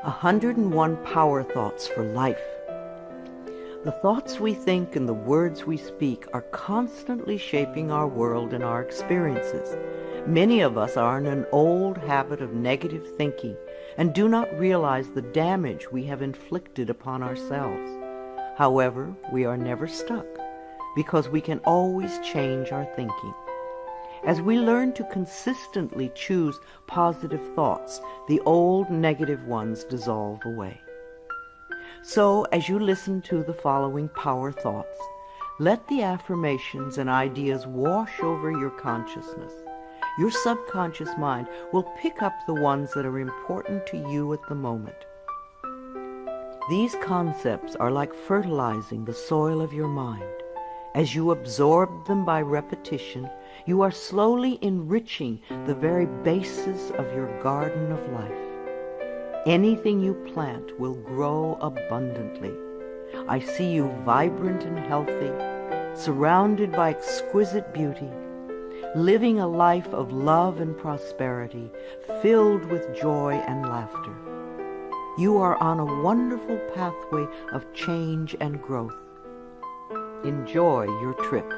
101 Power Thoughts for Life. The thoughts we think and the words we speak are constantly shaping our world and our experiences. Many of us are in an old habit of negative thinking and do not realize the damage we have inflicted upon ourselves. However, we are never stuck because we can always change our thinking. As we learn to consistently choose positive thoughts, the old negative ones dissolve away. So, as you listen to the following power thoughts, let the affirmations and ideas wash over your consciousness. Your subconscious mind will pick up the ones that are important to you at the moment. These concepts are like fertilizing the soil of your mind. As you absorb them by repetition, you are slowly enriching the very basis of your garden of life. Anything you plant will grow abundantly. I see you vibrant and healthy, surrounded by exquisite beauty, living a life of love and prosperity, filled with joy and laughter. You are on a wonderful pathway of change and growth. Enjoy your trip.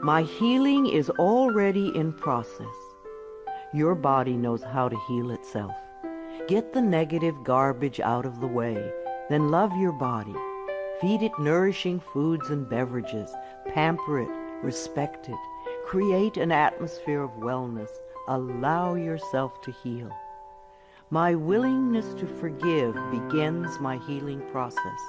My healing is already in process. Your body knows how to heal itself. Get the negative garbage out of the way, then love your body. Feed it nourishing foods and beverages. Pamper it, respect it. Create an atmosphere of wellness. Allow yourself to heal. My willingness to forgive begins my healing process.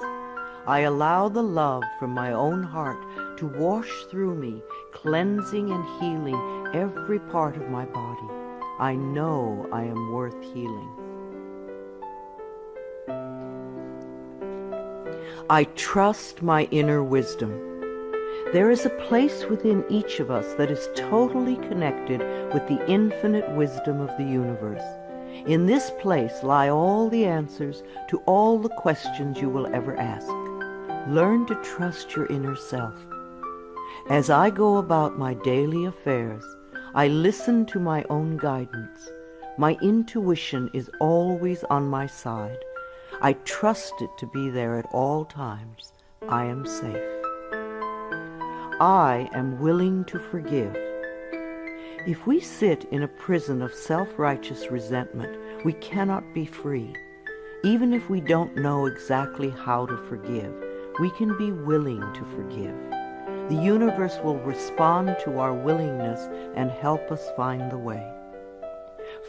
I allow the love from my own heart to wash through me, cleansing and healing every part of my body. I know I am worth healing. I trust my inner wisdom. There is a place within each of us that is totally connected with the infinite wisdom of the universe. In this place lie all the answers to all the questions you will ever ask. Learn to trust your inner self. As I go about my daily affairs, I listen to my own guidance. My intuition is always on my side. I trust it to be there at all times. I am safe. I am willing to forgive. If we sit in a prison of self-righteous resentment, we cannot be free. Even if we don't know exactly how to forgive, we can be willing to forgive. The universe will respond to our willingness and help us find the way.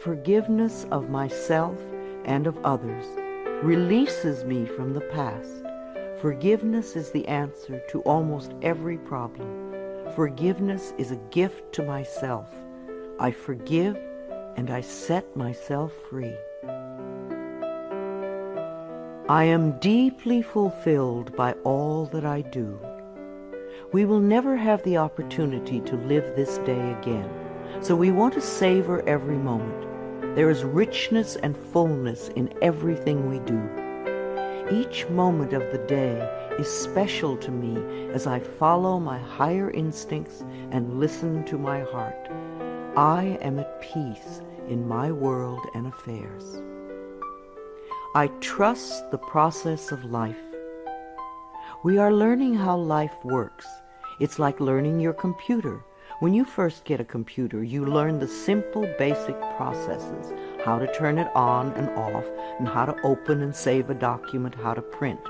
Forgiveness of myself and of others releases me from the past. Forgiveness is the answer to almost every problem. Forgiveness is a gift to myself. I forgive and I set myself free. I am deeply fulfilled by all that I do. We will never have the opportunity to live this day again, so we want to savor every moment. There is richness and fullness in everything we do. Each moment of the day is special to me as I follow my higher instincts and listen to my heart. I am at peace in my world and affairs. I trust the process of life. We are learning how life works. It's like learning your computer. When you first get a computer, you learn the simple, basic processes, how to turn it on and off, and how to open and save a document, how to print.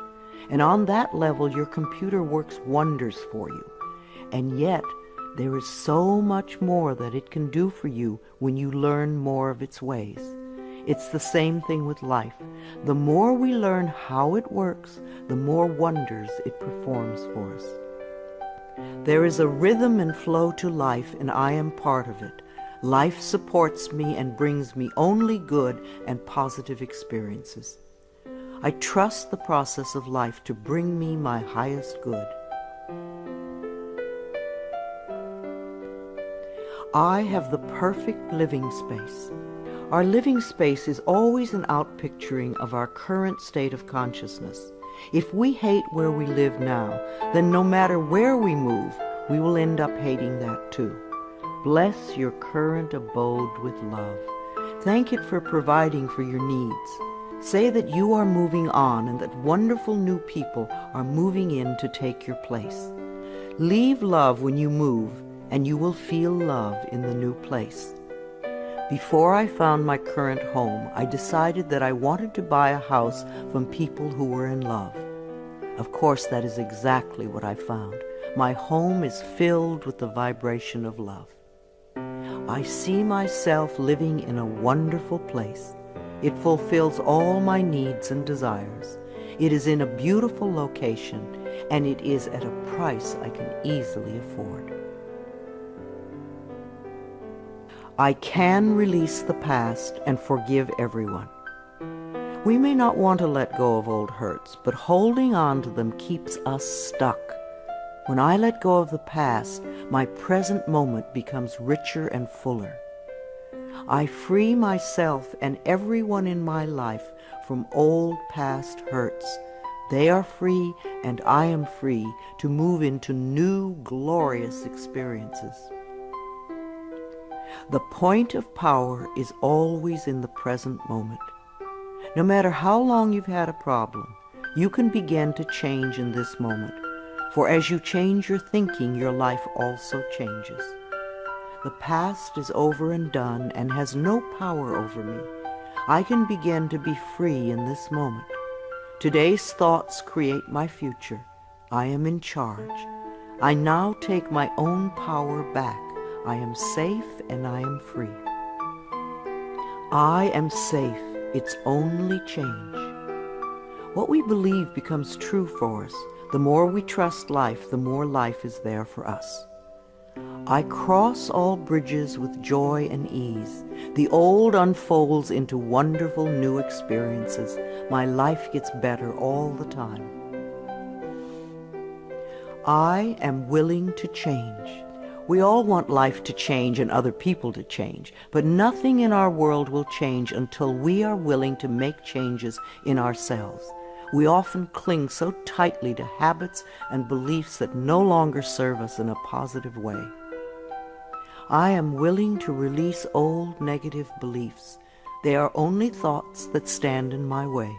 And on that level, your computer works wonders for you. And yet, there is so much more that it can do for you when you learn more of its ways. It's the same thing with life. The more we learn how it works, the more wonders it performs for us. There is a rhythm and flow to life, and I am part of it. Life supports me and brings me only good and positive experiences. I trust the process of life to bring me my highest good. I have the perfect living space. Our living space is always an outpicturing of our current state of consciousness. If we hate where we live now, then no matter where we move, we will end up hating that too. Bless your current abode with love. Thank it for providing for your needs. Say that you are moving on and that wonderful new people are moving in to take your place. Leave love when you move, and you will feel love in the new place. Before I found my current home, I decided that I wanted to buy a house from people who were in love. Of course, that is exactly what I found. My home is filled with the vibration of love. I see myself living in a wonderful place. It fulfills all my needs and desires. It is in a beautiful location, and it is at a price I can easily afford. I can release the past and forgive everyone. We may not want to let go of old hurts, but holding on to them keeps us stuck. When I let go of the past, my present moment becomes richer and fuller. I free myself and everyone in my life from old past hurts. They are free, and I am free to move into new, glorious experiences. The point of power is always in the present moment. No matter how long you've had a problem, you can begin to change in this moment. For as you change your thinking, your life also changes. The past is over and done and has no power over me. I can begin to be free in this moment. Today's thoughts create my future. I am in charge. I now take my own power back. I am safe and I am free. I am safe. It's only change. What we believe becomes true for us. The more we trust life, the more life is there for us. I cross all bridges with joy and ease. The old unfolds into wonderful new experiences. My life gets better all the time. I am willing to change. We all want life to change and other people to change, but nothing in our world will change until we are willing to make changes in ourselves. We often cling so tightly to habits and beliefs that no longer serve us in a positive way. I am willing to release old negative beliefs. They are only thoughts that stand in my way.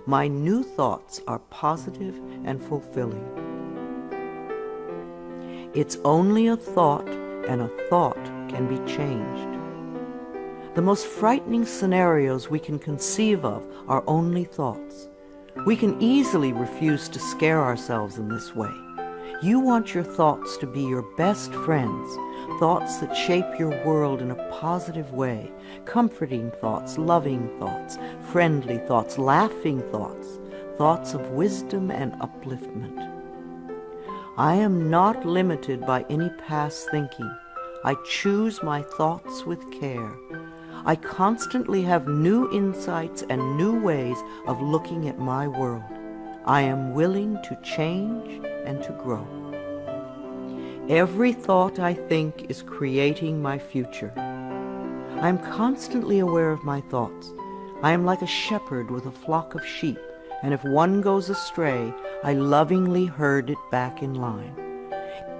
My new thoughts are positive and fulfilling. It's only a thought, and a thought can be changed. The most frightening scenarios we can conceive of are only thoughts. We can easily refuse to scare ourselves in this way. You want your thoughts to be your best friends, thoughts that shape your world in a positive way, comforting thoughts, loving thoughts, friendly thoughts, laughing thoughts, thoughts of wisdom and upliftment. I am not limited by any past thinking. I choose my thoughts with care. I constantly have new insights and new ways of looking at my world. I am willing to change and to grow. Every thought I think is creating my future. I am constantly aware of my thoughts. I am like a shepherd with a flock of sheep, and if one goes astray, I lovingly herd it back in line.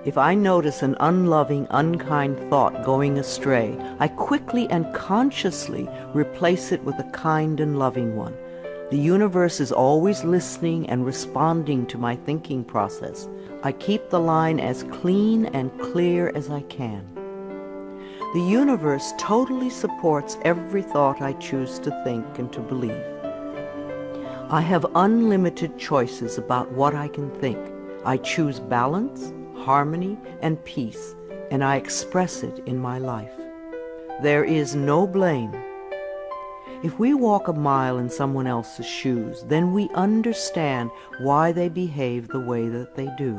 If I notice an unloving, unkind thought going astray, I quickly and consciously replace it with a kind and loving one. The universe is always listening and responding to my thinking process. I keep the line as clean and clear as I can. The universe totally supports every thought I choose to think and to believe. I have unlimited choices about what I can think. I choose balance, harmony, and peace, and I express it in my life. There is no blame. If we walk a mile in someone else's shoes, then we understand why they behave the way that they do.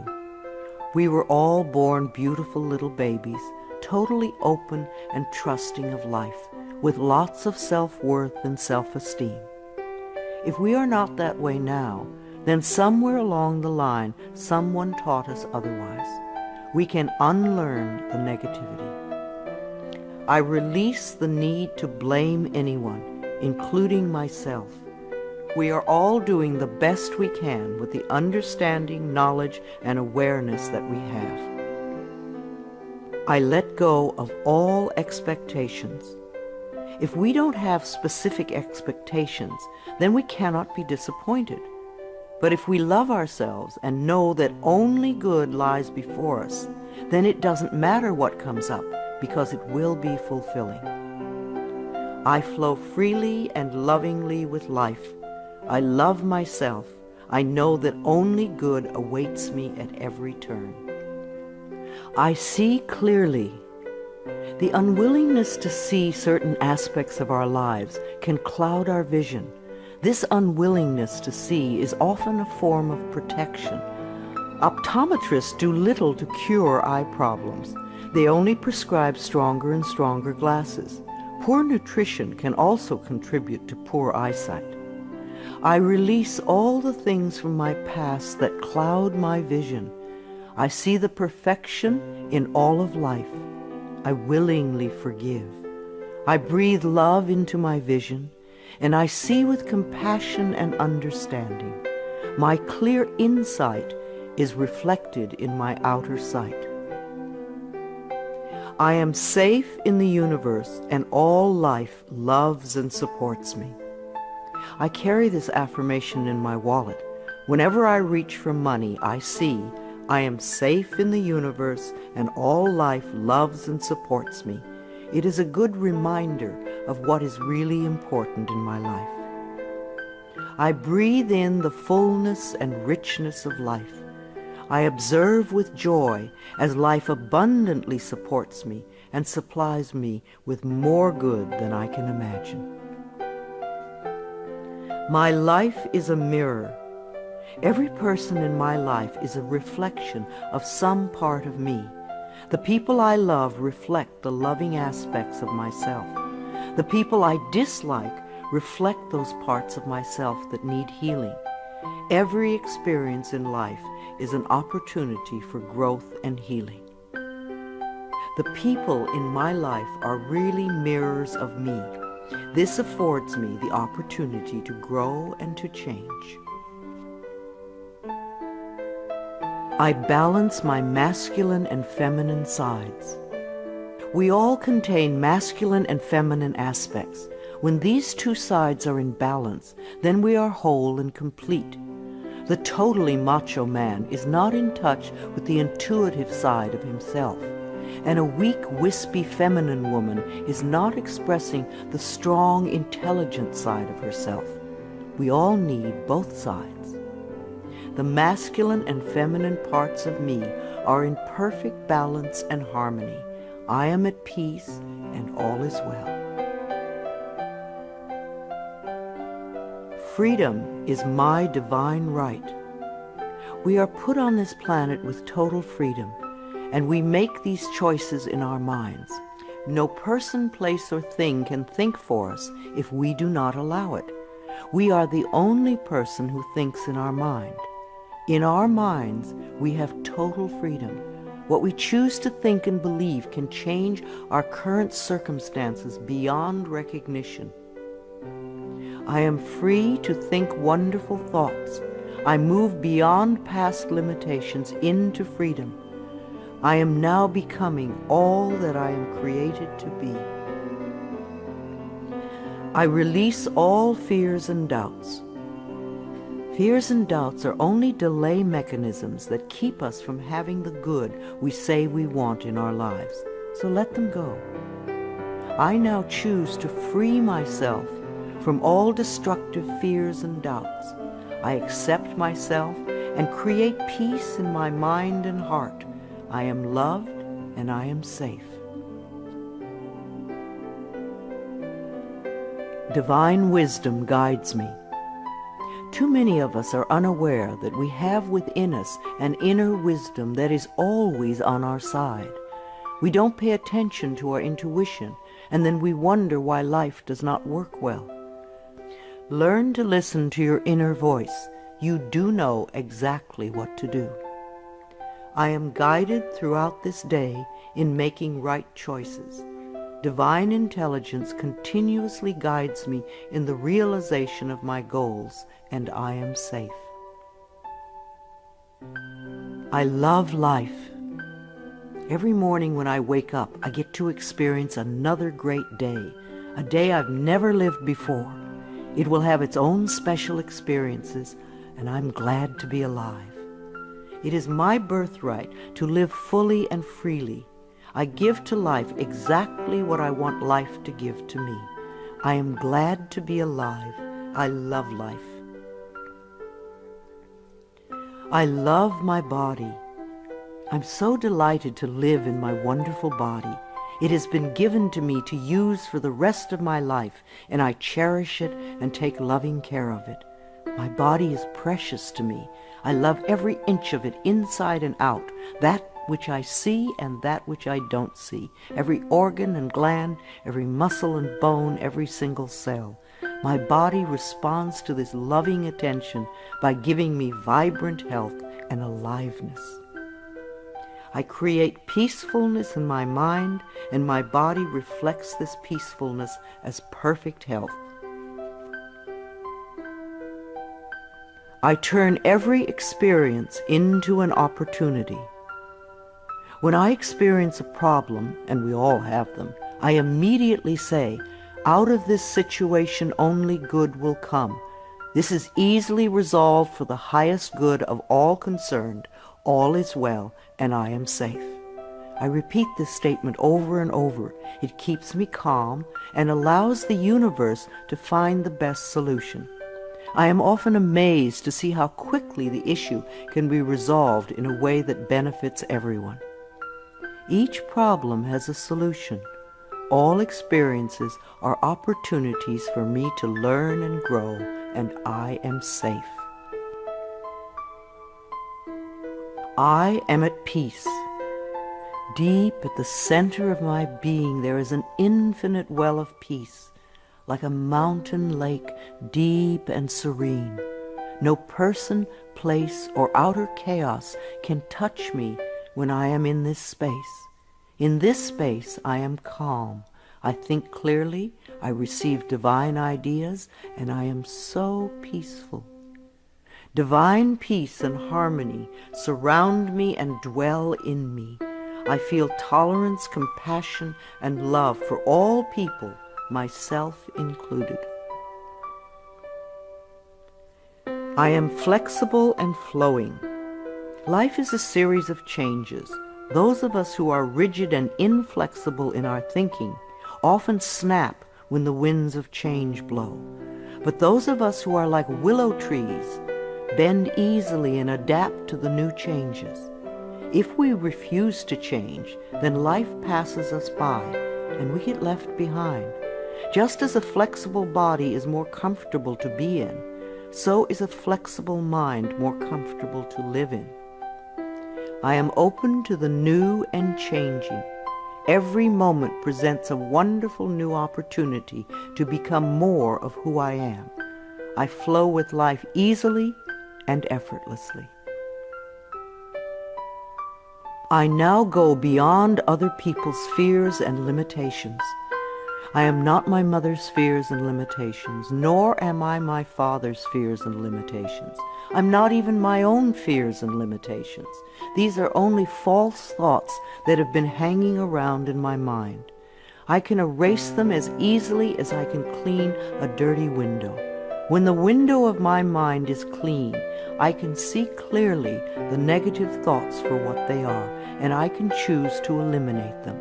We were all born beautiful little babies, totally open and trusting of life, with lots of self-worth and self-esteem. If we are not that way now, then somewhere along the line, someone taught us otherwise. We can unlearn the negativity. I release the need to blame anyone, including myself. We are all doing the best we can with the understanding, knowledge, and awareness that we have. I let go of all expectations. If we don't have specific expectations, then we cannot be disappointed. But if we love ourselves and know that only good lies before us, then it doesn't matter what comes up, because it will be fulfilling. I flow freely and lovingly with life. I love myself. I know that only good awaits me at every turn. I see clearly. The unwillingness to see certain aspects of our lives can cloud our vision. This unwillingness to see is often a form of protection. Optometrists do little to cure eye problems. They only prescribe stronger and stronger glasses. Poor nutrition can also contribute to poor eyesight. I release all the things from my past that cloud my vision. I see the perfection in all of life. I willingly forgive. I breathe love into my vision, and I see with compassion and understanding. My clear insight is reflected in my outer sight. I am safe in the universe, and all life loves and supports me. I carry this affirmation in my wallet. Whenever I reach for money, I see I am safe in the universe, and all life loves and supports me. It is a good reminder of what is really important in my life. I breathe in the fullness and richness of life. I observe with joy as life abundantly supports me and supplies me with more good than I can imagine. My life is a mirror. Every person in my life is a reflection of some part of me. The people I love reflect the loving aspects of myself. The people I dislike reflect those parts of myself that need healing. Every experience in life is an opportunity for growth and healing. The people in my life are really mirrors of me. This affords me the opportunity to grow and to change. I balance my masculine and feminine sides. We all contain masculine and feminine aspects. When these two sides are in balance, then we are whole and complete. The totally macho man is not in touch with the intuitive side of himself, and a weak, wispy feminine woman is not expressing the strong, intelligent side of herself. We all need both sides. The masculine and feminine parts of me are in perfect balance and harmony. I am at peace, and all is well. Freedom is my divine right. We are put on this planet with total freedom, and we make these choices in our minds. No person, place, or thing can think for us if we do not allow it. We are the only person who thinks in our mind. In our minds, we have total freedom. What we choose to think and believe can change our current circumstances beyond recognition. I am free to think wonderful thoughts. I move beyond past limitations into freedom. I am now becoming all that I am created to be. I release all fears and doubts. Fears and doubts are only delay mechanisms that keep us from having the good we say we want in our lives. So let them go. I now choose to free myself from all destructive fears and doubts. I accept myself and create peace in my mind and heart. I am loved and I am safe. Divine wisdom guides me. Too many of us are unaware that we have within us an inner wisdom that is always on our side. We don't pay attention to our intuition, and then we wonder why life does not work well. Learn to listen to your inner voice. You do know exactly what to do. I am guided throughout this day in making right choices. Divine intelligence continuously guides me in the realization of my goals, and I am safe. I love life. Every morning when I wake up, I get to experience another great day. a day I've never lived before. It will have its own special experiences, and I'm glad to be alive. It is my birthright to live fully and freely. I give to life exactly what I want life to give to me. I am glad to be alive. I love life. I love my body. I'm so delighted to live in my wonderful body. It has been given to me to use for the rest of my life, and I cherish it and take loving care of it. My body is precious to me. I love every inch of it, inside and out, that which I see and that which I don't see, every organ and gland, every muscle and bone, every single cell. My body responds to this loving attention by giving me vibrant health and aliveness. I create peacefulness in my mind, and my body reflects this peacefulness as perfect health. I turn every experience into an opportunity. When I experience a problem, and we all have them, I immediately say, out of this situation only good will come. This is easily resolved for the highest good of all concerned. All is well, and I am safe. I repeat this statement over and over. It keeps me calm and allows the universe to find the best solution. I am often amazed to see how quickly the issue can be resolved in a way that benefits everyone. Each problem has a solution. All experiences are opportunities for me to learn and grow, and I am safe. I am at peace. Deep at the center of my being there is an infinite well of peace, like a mountain lake, deep and serene. No person, place, or outer chaos can touch me when I am in this space. In this space I am calm. I think clearly, I receive divine ideas, and I am so peaceful. Divine peace and harmony surround me and dwell in me. I feel tolerance, compassion, and love for all people, myself included. I am flexible and flowing. Life is a series of changes. Those of us who are rigid and inflexible in our thinking often snap when the winds of change blow. But those of us who are like willow trees bend easily and adapt to the new changes. If we refuse to change, then life passes us by and we get left behind. Just as a flexible body is more comfortable to be in, so is a flexible mind more comfortable to live in. I am open to the new and changing. Every moment presents a wonderful new opportunity to become more of who I am. I flow with life easily and effortlessly. I now go beyond other people's fears and limitations. I am not my mother's fears and limitations, nor am I my father's fears and limitations. I'm not even my own fears and limitations. These are only false thoughts that have been hanging around in my mind. I can erase them as easily as I can clean a dirty window. When the window of my mind is clean, I can see clearly the negative thoughts for what they are, and I can choose to eliminate them.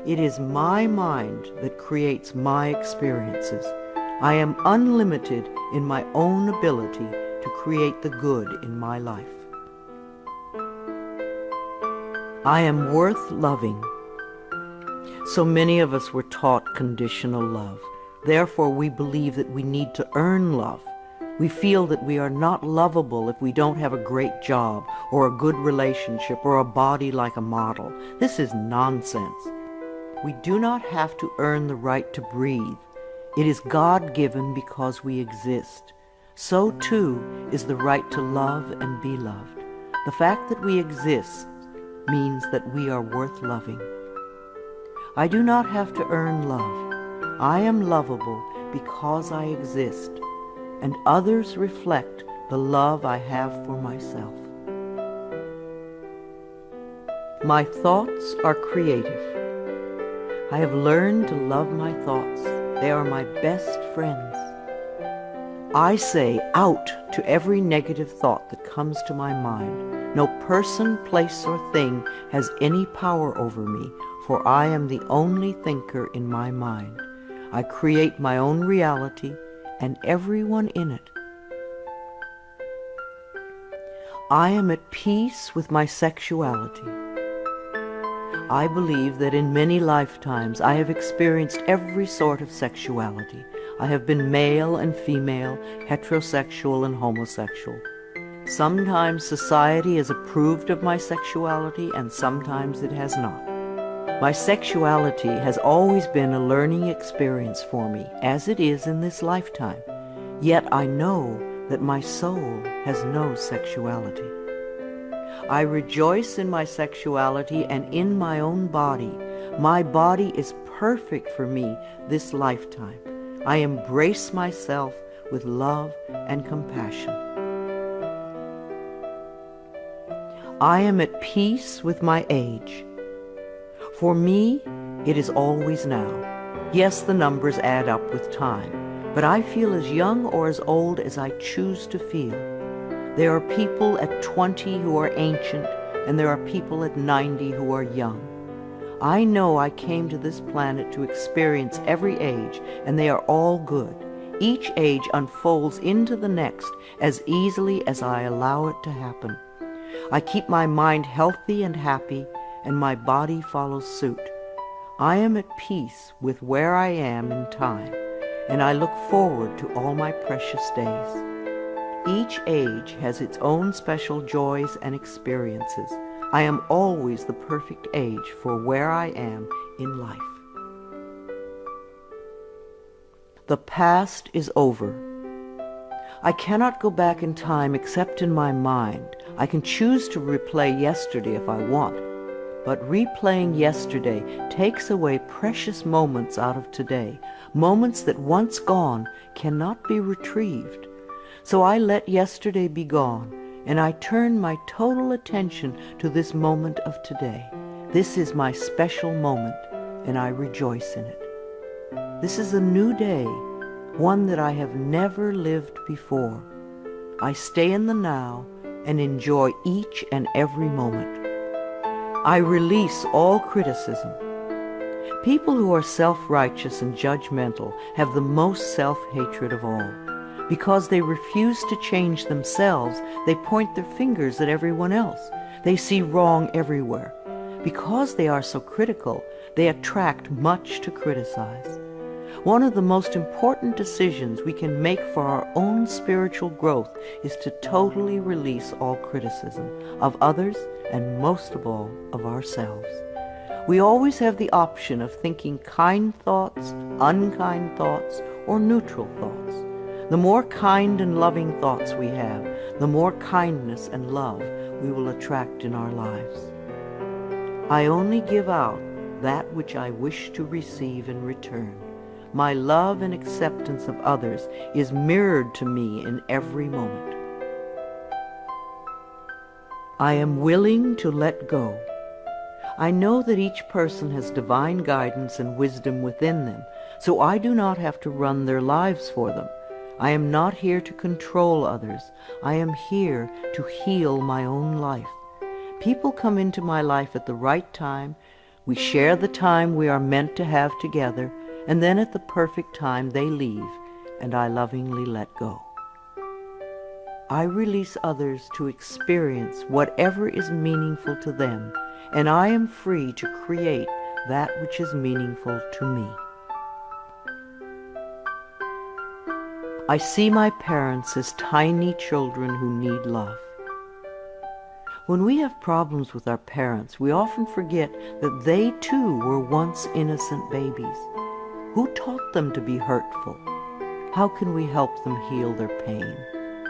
It is my mind that creates my experiences. I am unlimited in my own ability to create the good in my life. I am worth loving. So many of us were taught conditional love. Therefore, we believe that we need to earn love. We feel that we are not lovable if we don't have a great job or a good relationship or a body like a model. This is nonsense. We do not have to earn the right to breathe. It is God-given because we exist. So too is the right to love and be loved. The fact that we exist means that we are worth loving. I do not have to earn love. I am lovable because I exist, and others reflect the love I have for myself. My thoughts are creative. I have learned to love my thoughts. They are my best friends. I say out to every negative thought that comes to my mind. No person, place, or thing has any power over me, for I am the only thinker in my mind. I create my own reality and everyone in it. I am at peace with my sexuality. I believe that in many lifetimes I have experienced every sort of sexuality. I have been male and female, heterosexual and homosexual. Sometimes society has approved of my sexuality and sometimes it has not. My sexuality has always been a learning experience for me, as it is in this lifetime. Yet I know that my soul has no sexuality. I rejoice in my sexuality and in my own body. My body is perfect for me this lifetime. I embrace myself with love and compassion. I am at peace with my age. For me, it is always now. Yes, the numbers add up with time, but I feel as young or as old as I choose to feel. There are people at 20 who are ancient, and there are people at 90 who are young. I know I came to this planet to experience every age, and they are all good. Each age unfolds into the next as easily as I allow it to happen. I keep my mind healthy and happy, and my body follows suit. I am at peace with where I am in time, and I look forward to all my precious days. Each age has its own special joys and experiences. I am always the perfect age for where I am in life. The past is over. I cannot go back in time except in my mind. I can choose to replay yesterday if I want, but replaying yesterday takes away precious moments out of today, moments that once gone cannot be retrieved. So I let yesterday be gone, and I turn my total attention to this moment of today. This is my special moment, and I rejoice in it. This is a new day, one that I have never lived before. I stay in the now and enjoy each and every moment. I release all criticism. People who are self-righteous and judgmental have the most self-hatred of all. Because they refuse to change themselves, they point their fingers at everyone else. They see wrong everywhere. Because they are so critical, they attract much to criticize. One of the most important decisions we can make for our own spiritual growth is to totally release all criticism of others and most of all of ourselves. We always have the option of thinking kind thoughts, unkind thoughts, or neutral thoughts. The more kind and loving thoughts we have, the more kindness and love we will attract in our lives. I only give out that which I wish to receive in return. My love and acceptance of others is mirrored to me in every moment. I am willing to let go. I know that each person has divine guidance and wisdom within them, so I do not have to run their lives for them. I am not here to control others. I am here to heal my own life. People come into my life at the right time. We share the time we are meant to have together, and then at the perfect time they leave, and I lovingly let go. I release others to experience whatever is meaningful to them, and I am free to create that which is meaningful to me. I see my parents as tiny children who need love. When we have problems with our parents, we often forget that they too were once innocent babies. Who taught them to be hurtful? How can we help them heal their pain?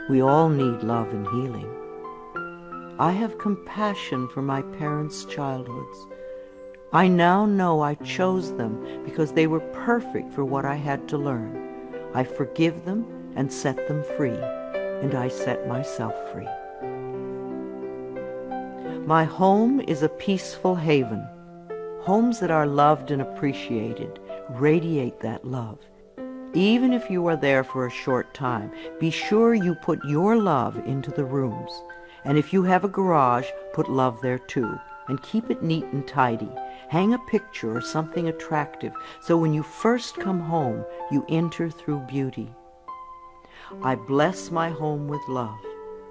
We all need love and healing. I have compassion for my parents' childhoods. I now know I chose them because they were perfect for what I had to learn. I forgive them and set them free, and I set myself free. My home is a peaceful haven. Homes that are loved and appreciated radiate that love. Even if you are there for a short time, be sure you put your love into the rooms. And if you have a garage, put love there too. And keep it neat and tidy. Hang a picture or something attractive so when you first come home, you enter through beauty. I bless my home with love.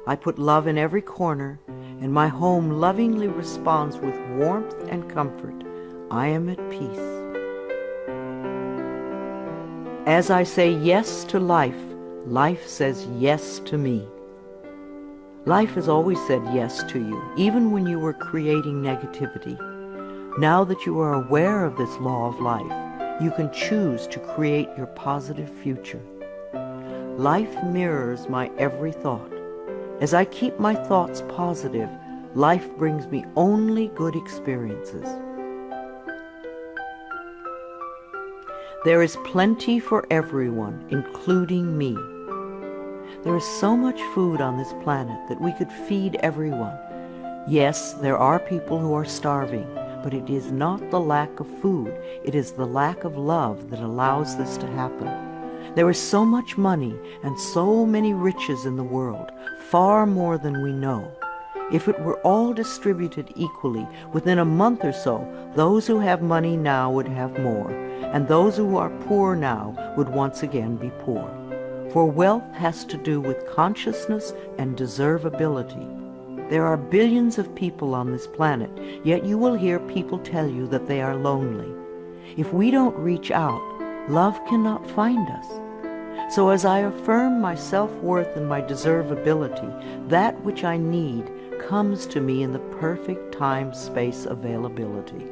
I put love in every corner, and my home lovingly responds with warmth and comfort. I am at peace. As I say yes to life, life says yes to me. Life has always said yes to you, even when you were creating negativity. Now that you are aware of this law of life, you can choose to create your positive future. Life mirrors my every thought. As I keep my thoughts positive, life brings me only good experiences. There is plenty for everyone, including me. There is so much food on this planet that we could feed everyone. Yes, there are people who are starving, but it is not the lack of food, it is the lack of love that allows this to happen. There is so much money and so many riches in the world, far more than we know. If it were all distributed equally, within a month or so, those who have money now would have more, and those who are poor now would once again be poor. For wealth has to do with consciousness and deservability. There are billions of people on this planet, yet you will hear people tell you that they are lonely. If we don't reach out, love cannot find us. So as I affirm my self-worth and my deservability, that which I need comes to me in the perfect time-space availability.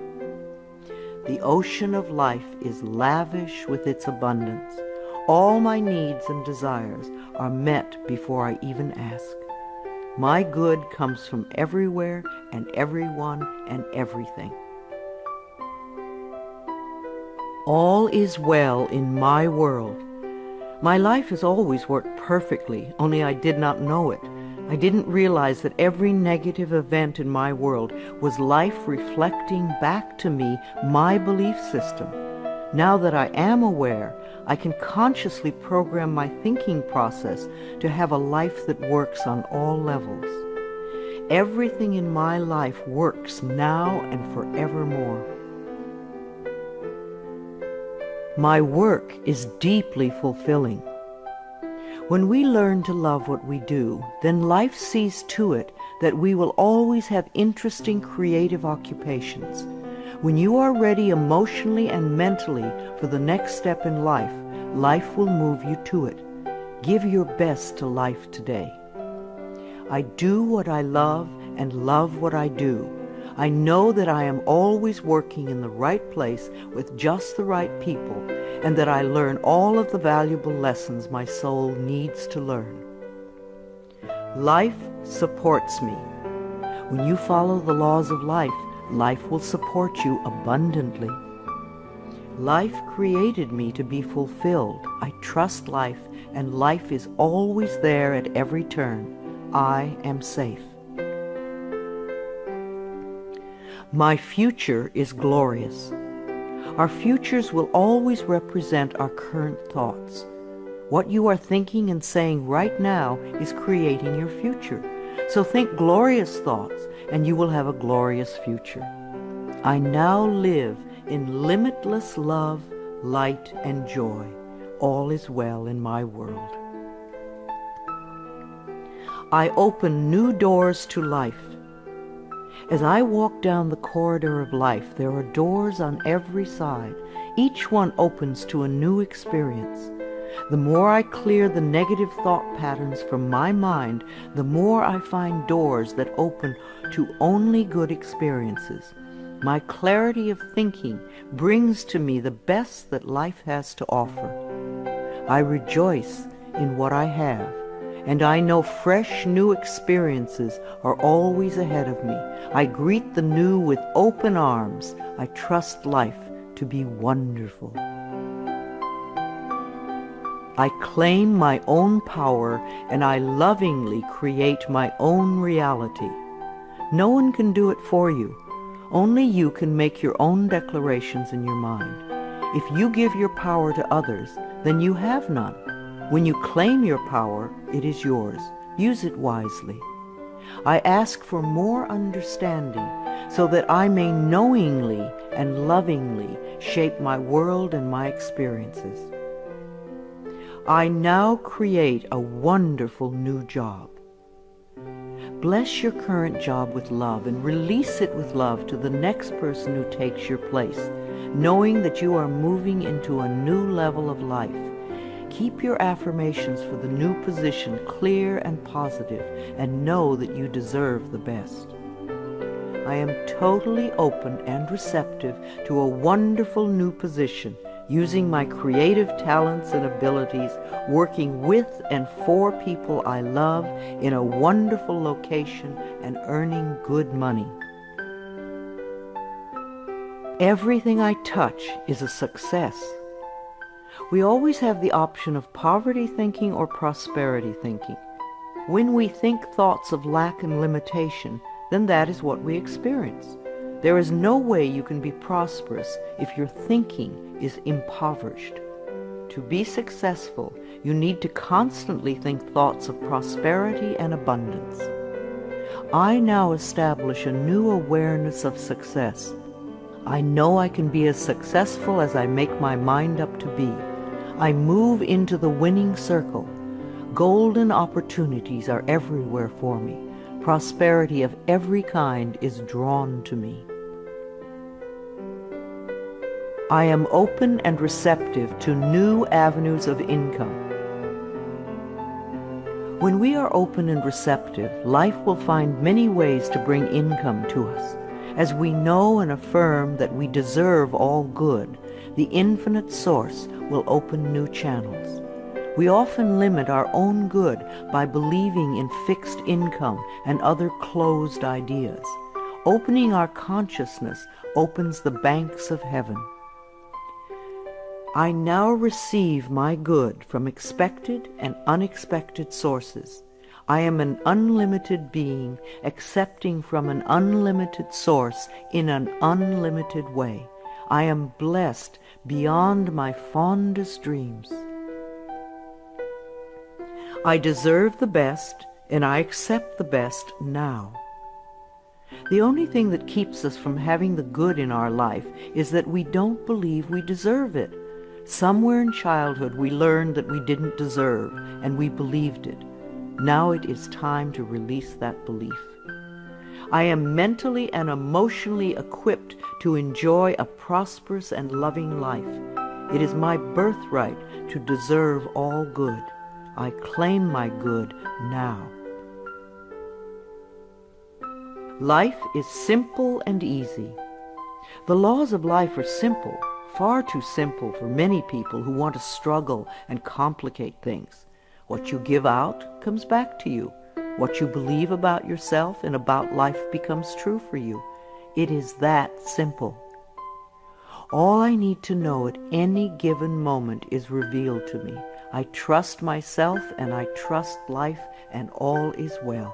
The ocean of life is lavish with its abundance. All my needs and desires are met before I even ask. My good comes from everywhere and everyone and everything. All is well in my world. My life has always worked perfectly, only I did not know it. I didn't realize that every negative event in my world was life reflecting back to me my belief system. Now that I am aware, I can consciously program my thinking process to have a life that works on all levels. Everything in my life works now and forevermore. My work is deeply fulfilling. When we learn to love what we do, then life sees to it that we will always have interesting creative occupations. When you are ready emotionally and mentally for the next step in life, life will move you to it. Give your best to life today. I do what I love and love what I do. I know that I am always working in the right place with just the right people, and that I learn all of the valuable lessons my soul needs to learn. Life supports me. When you follow the laws of life, life will support you abundantly. Life created me to be fulfilled. I trust life, and life is always there at every turn. I am safe. My future is glorious. Our futures will always represent our current thoughts. What you are thinking and saying right now is creating your future. So think glorious thoughts, and you will have a glorious future. I now live in limitless love, light, and joy. All is well in my world. I open new doors to life. As I walk down the corridor of life, there are doors on every side. Each one opens to a new experience. The more I clear the negative thought patterns from my mind, the more I find doors that open to only good experiences. My clarity of thinking brings to me the best that life has to offer. I rejoice in what I have, and I know fresh new experiences are always ahead of me. I greet the new with open arms. I trust life to be wonderful. I claim my own power, and I lovingly create my own reality. No one can do it for you. Only you can make your own declarations in your mind. If you give your power to others, then you have none. When you claim your power, it is yours. Use it wisely. I ask for more understanding so that I may knowingly and lovingly shape my world and my experiences. I now create a wonderful new job. Bless your current job with love and release it with love to the next person who takes your place, knowing that you are moving into a new level of life. Keep your affirmations for the new position clear and positive, and know that you deserve the best. I am totally open and receptive to a wonderful new position, using my creative talents and abilities, working with and for people I love in a wonderful location and earning good money. Everything I touch is a success. We always have the option of poverty thinking or prosperity thinking. When we think thoughts of lack and limitation, then that is what we experience. There is no way you can be prosperous if your thinking is impoverished. To be successful, you need to constantly think thoughts of prosperity and abundance. I now establish a new awareness of success. I know I can be as successful as I make my mind up to be. I move into the winning circle. Golden opportunities are everywhere for me. Prosperity of every kind is drawn to me. I am open and receptive to new avenues of income. When we are open and receptive, life will find many ways to bring income to us. As we know and affirm that we deserve all good, the infinite source will open new channels. We often limit our own good by believing in fixed income and other closed ideas. Opening our consciousness opens the banks of heaven. I now receive my good from expected and unexpected sources. I am an unlimited being, accepting from an unlimited source in an unlimited way. I am blessed beyond my fondest dreams. I deserve the best, and I accept the best now. The only thing that keeps us from having the good in our life is that we don't believe we deserve it. Somewhere in childhood we learned that we didn't deserve, and we believed it. Now it is time to release that belief. I am mentally and emotionally equipped to enjoy a prosperous and loving life. It is my birthright to deserve all good. I claim my good now. Life is simple and easy. The laws of life are simple, far too simple for many people who want to struggle and complicate things. What you give out comes back to you. What you believe about yourself and about life becomes true for you. It is that simple. All I need to know at any given moment is revealed to me. I trust myself and I trust life, and all is well.